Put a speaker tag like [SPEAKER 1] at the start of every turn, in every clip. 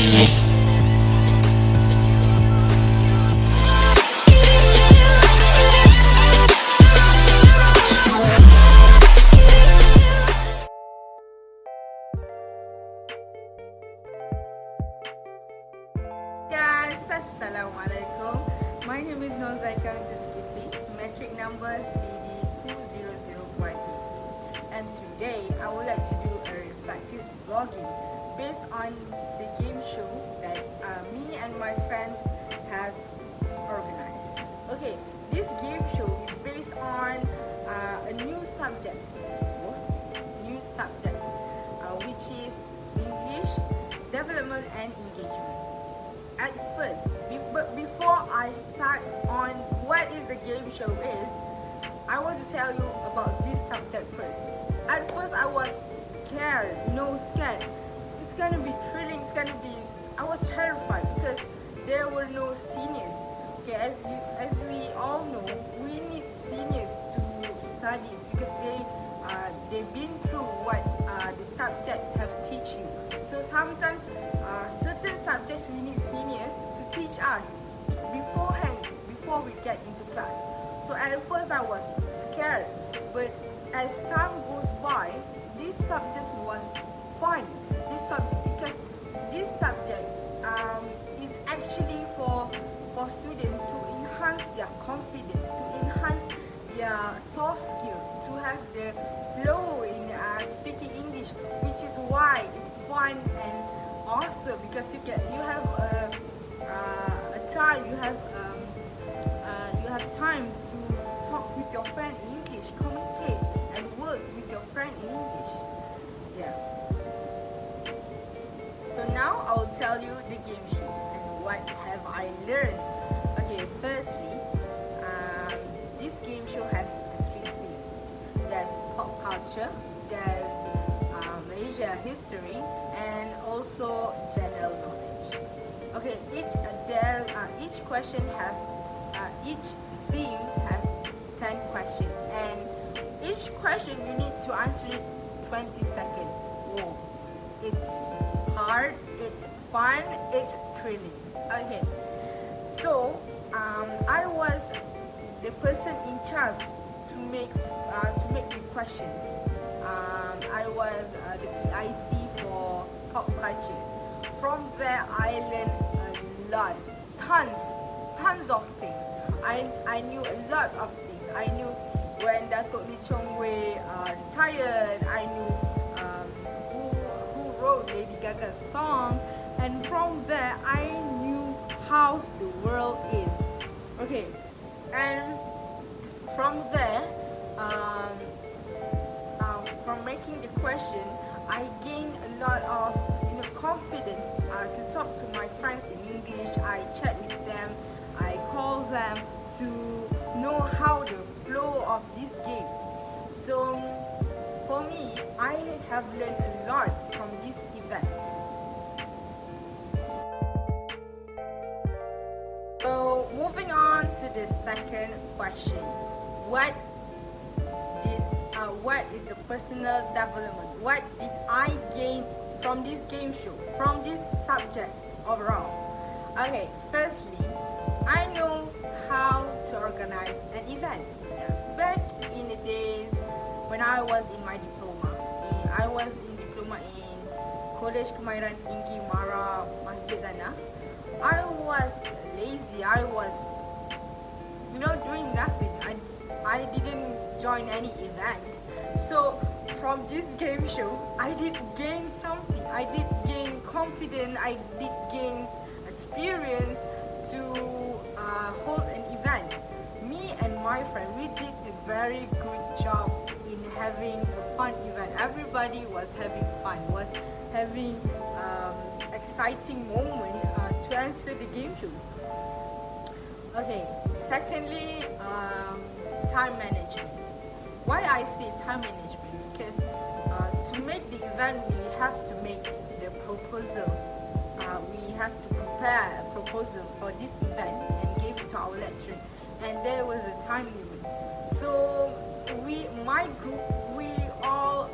[SPEAKER 1] Guys, Assalamualaikum. My name is Nolzaika Zulkifli, metric number CD20048. And today I would like to do a reflective vlogging based on the game show that me and my friends have organized. Okay, this game show is based on a new subject, which is English development and engagement. At first, before I start on what is the game show is, I want to tell you about this subject first. At first, I was scared. It's gonna be thrilling. I was terrified because there were no seniors. Okay, as we all know, we need seniors to study because they've been through what the subject have teach you. So sometimes certain subjects we need seniors to teach us beforehand before we get into class. So at first I was scared, but as time goes by, this subject was fun. Because this subject is actually for students to enhance their confidence, to enhance their soft skill, to have the flow in speaking English, which is why it's fun and awesome because you have time to talk with your friend in English, communicate and work with your friend in English. Yeah. So now I will tell you the game show and what have I learned. Okay, firstly, this game show has three themes. There's pop culture, there's Malaysia history, and also general knowledge. Okay, each themes have 10 questions, and each question you need to answer it 20 seconds. Whoa, it's hard, it's fun, it's thrilling. Okay, so I was the person in charge to make the questions. I was the PIC for pop culture. From there, I learned a lot, tons of things. I knew a lot of things. I knew when Datuk Lee Chong Wei retired. I knew who wrote Lady Gaga's song, and from there, I knew how the world is. Okay, and from there. From making the question, I gained a lot of confidence to talk to my friends in English. I chat with them, I call them to know how the flow of this game. So for me, I have learned a lot from this event. So moving on to the second question, what is the personal development? What did I gain from this game show, from this subject overall? Okay, firstly, I know how to organize an event. Back in the days when I was in my diploma, in College Kemahiran Tinggi Mara Masjid Dana. I was lazy. I was doing nothing. I didn't join any event. So from this game show, I did gain something. I did gain confidence. I did gain experience to hold an event. Me and my friend, we did a very good job in having a fun event. Everybody was having fun, was having exciting moment to answer the game shows. Okay, secondly, time management. Why I say time management? Because to make the event, we have to make the proposal. We have to prepare a proposal for this event and give it to our lecturers. And there was a time limit. So my group, we all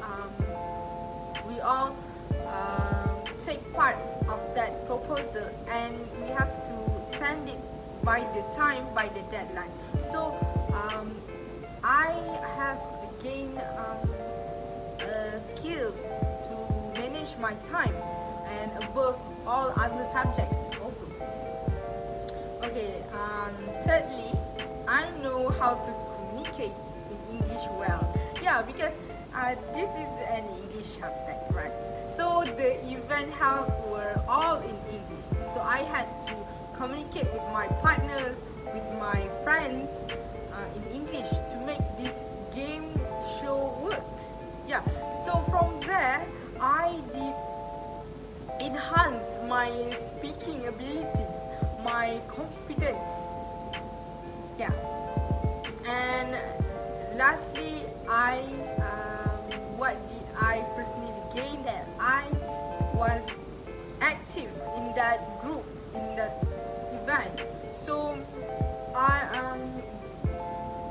[SPEAKER 1] take part of that proposal, and we have to send it by the deadline. So I have gained a skill to manage my time, and above all other subjects also. Okay, thirdly, I know how to communicate in English well. Yeah, because this is an English subject, right? So the event held were all in English. So I had to communicate with my partners, with my friends in English to make this game show works. Yeah. So from there, I did enhance my speaking abilities, my confidence. Yeah. And lastly, what did I personally gain? That I was active in that group, in that event. So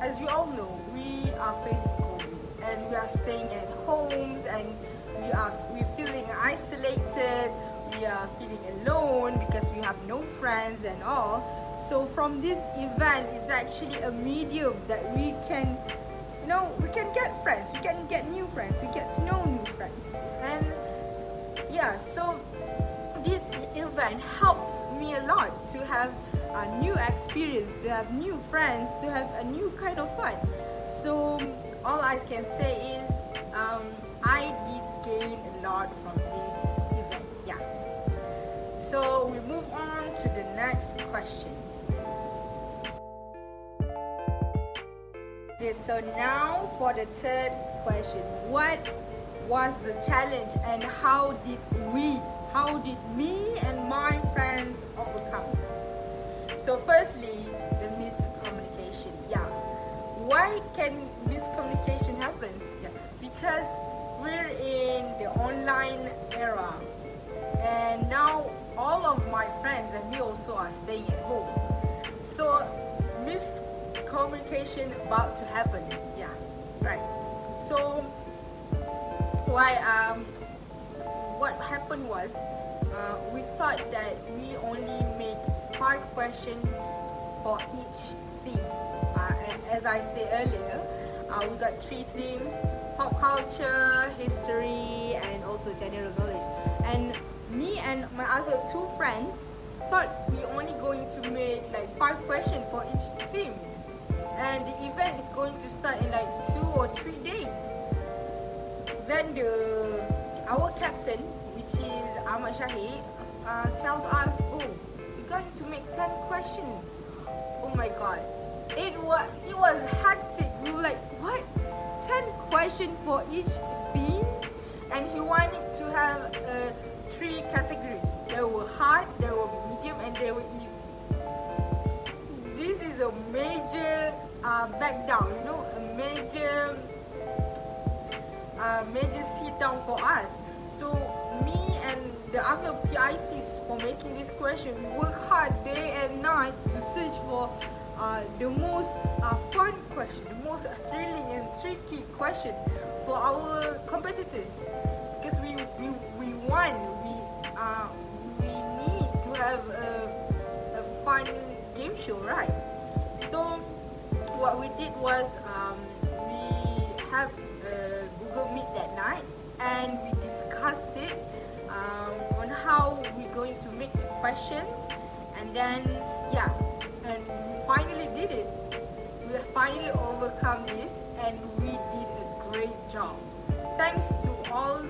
[SPEAKER 1] as you all know, we are facing COVID, and we are staying at homes, and we're feeling isolated. We are feeling alone because we have no friends and all. So from this event is actually a medium that we can, we can get friends, we can get new friends, we get to know new friends. And yeah, so this event helps me a lot to have a new experience, to have new friends, to have a new kind of fun. So all I can say is I did gain a lot from this event. Yeah. So we move on to the next question. Okay, so now for the third question. What was the challenge, and how did me and my friends overcome? So firstly, the miscommunication. Yeah. Why can miscommunication happen? Yeah. Because we're in the online era, and now all of my friends and me also are staying at home. So miscommunication about to happen. Yeah, right. So what happened was we thought that we only make 5 questions for each theme. And as I said earlier, we got 3 themes: pop culture, history, and also general knowledge. And me and my other 2 friends thought we only going to make like 5 questions for each theme, and the event is going to start in like 2 or 3 days. Then our captain, which is Ahmad Shahid, tells us, "Oh, we're going to make 10 questions." Oh my God, it was hectic. We were like, "What? 10 questions for each theme?" And he wanted to have 3 categories. They were hard, they were medium, and they were easy. This is a major back down, a major sit down for us. So me and the other PICs for making this question, we work hard day and night to search for the most fun question, the most thrilling and tricky question for our competitors, because we want, we need to have a fun game show, right? So what we did was we have Google Meet that night, and we discussed it on how we're going to make the questions, and then and we finally did it. We finally overcome this, and we did a great job. Thanks to all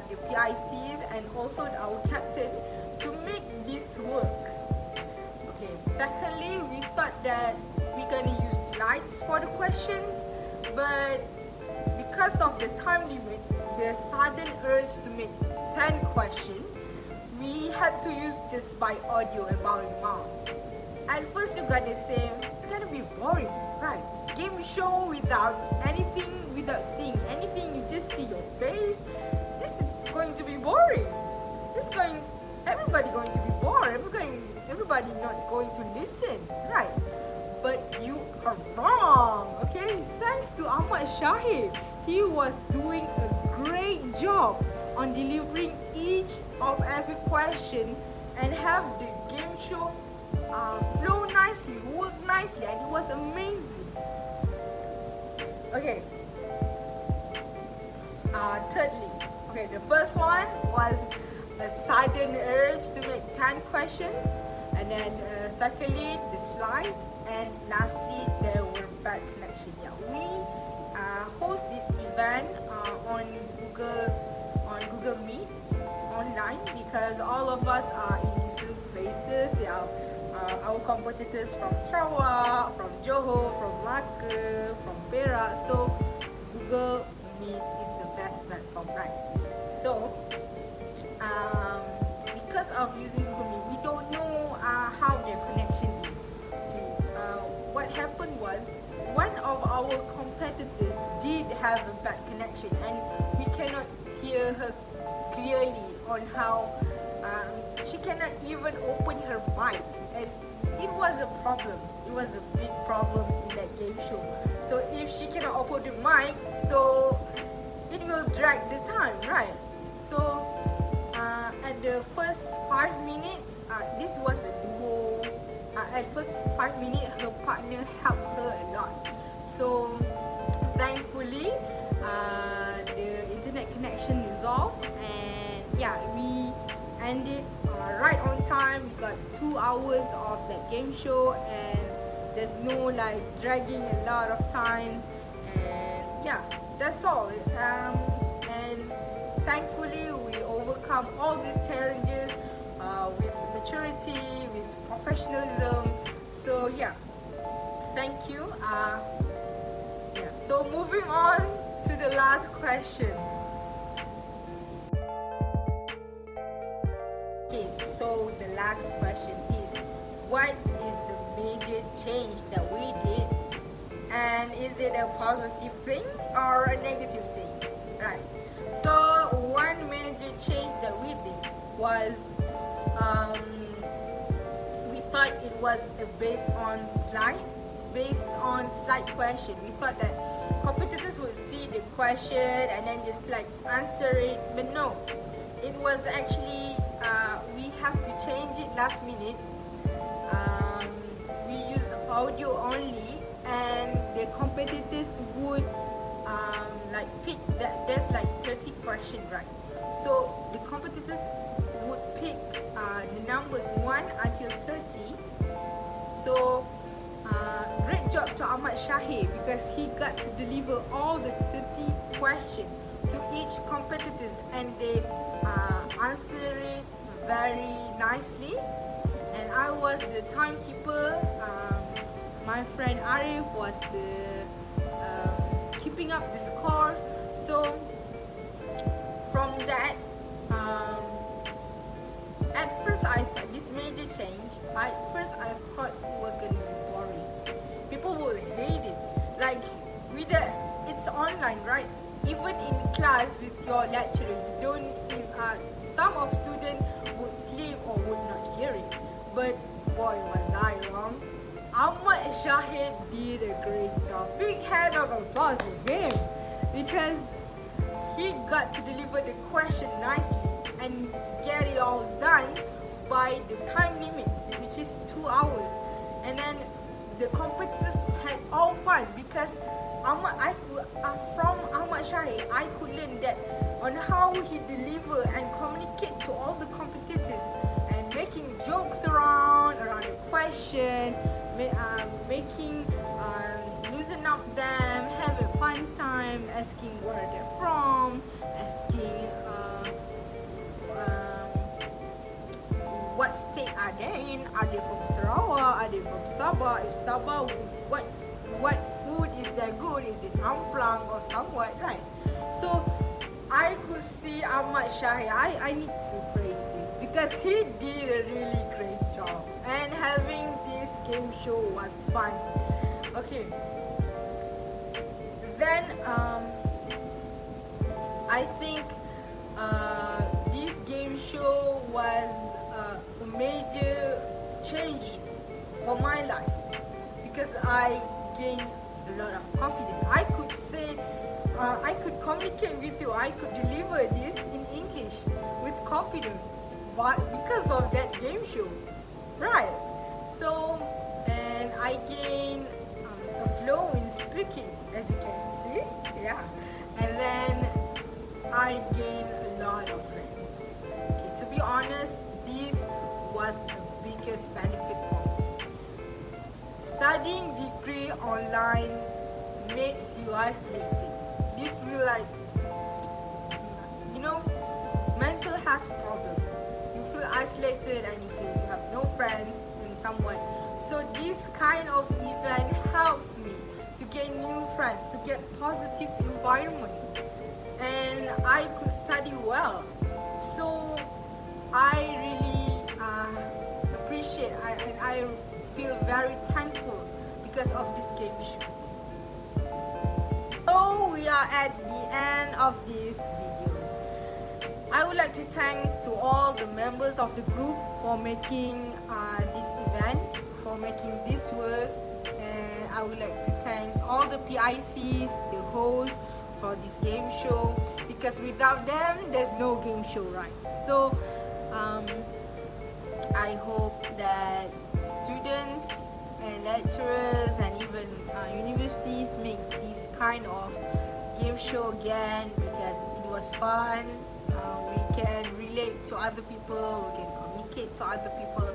[SPEAKER 1] the PICs and also our captain to make this work. Okay. Secondly, we thought that we're gonna use slides for the questions, but because of the time limit, the sudden urge to make 10 questions, we had to use just by audio and by mouth. At first, you're gonna say it's gonna be boring, right? Game show without anything, without seeing anything, you just see your face. This is going to be boring. Everybody going to be bored. Everybody not going to listen, right? But you are wrong, okay? Thanks to Ahmad Shahid, he was doing a great job on delivering each of every question and have the game show flow nicely, work nicely, and it was amazing. Okay. Thirdly, okay, the first one was a sudden urge to make 10 questions, and then secondly, the slides, and lastly, there were bad connection. Yeah, we host this event on Google Meet online because all of us are in different places. They are our competitors from Sarawak, from Johor, from Malacca, from Perak. So Google Meet is the best platform, right? So because of using Google Meet, we don't know how their connection is. Okay. What happened was one of our competitors did have a bad connection, and we cannot hear her clearly on how she cannot even open her mic, and it was a problem. It was a big problem in that game show. So if she cannot open the mic, so it will drag the time, right? So at the first 5 minutes, this was a duo. At first 5 minutes, her partner helped her a lot. So thankfully, the internet connection resolved, and yeah, we ended right on time. We got 2 hours of that game show, and there's no like dragging a lot of times, and yeah, that's all. And thankfully, we overcome all these challenges with maturity, with professionalism. So yeah, thank you. Yeah. So moving on to the last question. Okay, so the last question is, what is the major change that we did, and is it a positive thing or a negative thing? Right. So one major change that we did was we thought it was based on slide question. We thought that competitors would see the question and then just like answer it, but no, it was actually we have to change it last minute. We use audio only, and the competitors would like pick that there's like 30 questions, right? So the competitors would pick the numbers 1 until 30. So great job to Ahmad Shahir because he got to deliver all the 30 questions to each competitor, and they answer it very nicely. And I was the timekeeper. My friend Arif was the keeping up the score. So from that, at first I thought this major change. I thought it was gonna be boring. People will hate it. Like with the, it's online, right? Even in class with your lecturer, you don't. Some of students would sleep or would not hear it. But boy, was I wrong. Ahmad Shahid did a great job. Big hand of applause for him because he got to deliver the question nicely and get it all done by the time limit, which is 2 hours. And then the competitors had all fun because from Ahmad Shahid, I could learn that on how he deliver and communicate to all the competitors and making jokes around the question, making loosen up them, have a fun time, asking where they're from, asking what state are they in? Are they from Sarawak? Are they from Sabah? If Sabah, what food is that good? Is it amplang or somewhat, right? So I could see Ahmad Shahid. I need to praise him because he did a really great job, and having this game show was fun. Okay. Then I think this game show was a major change for my life because I gained a lot of confidence. I could say, I could communicate with you. I could deliver this in English confident, but because of that game show, right? So, and I gain a flow in speaking, as you can see, yeah. And then I gain a lot of friends. Okay, to be honest, this was the biggest benefit for me. Studying degree online makes you isolated. This will like, you know, mental health problem. You feel isolated and you feel you have no friends and someone. So this kind of event helps me to get new friends, to get positive environment, and I could study well. So I really appreciate and I feel very thankful because of this game show. So we are at the end of this video. I would like to thank to all the members of the group for making this event, for making this work, and I would like to thank all the PICs, the hosts for this game show, because without them there's no game show, right? So I hope that students and lecturers and even universities make this kind of game show again, because it was fun. We can relate to other people, we can communicate to other people.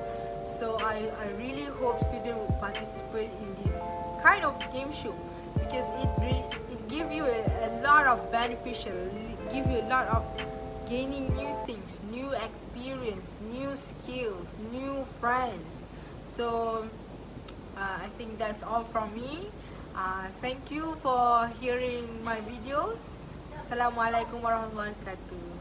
[SPEAKER 1] So I really hope students will participate in this kind of game show, because it gives you a lot of beneficial, it give you a lot of gaining new things, new experience, new skills, new friends. So I think that's all from me. Thank you for hearing my videos. Assalamualaikum warahmatullahi wabarakatuh.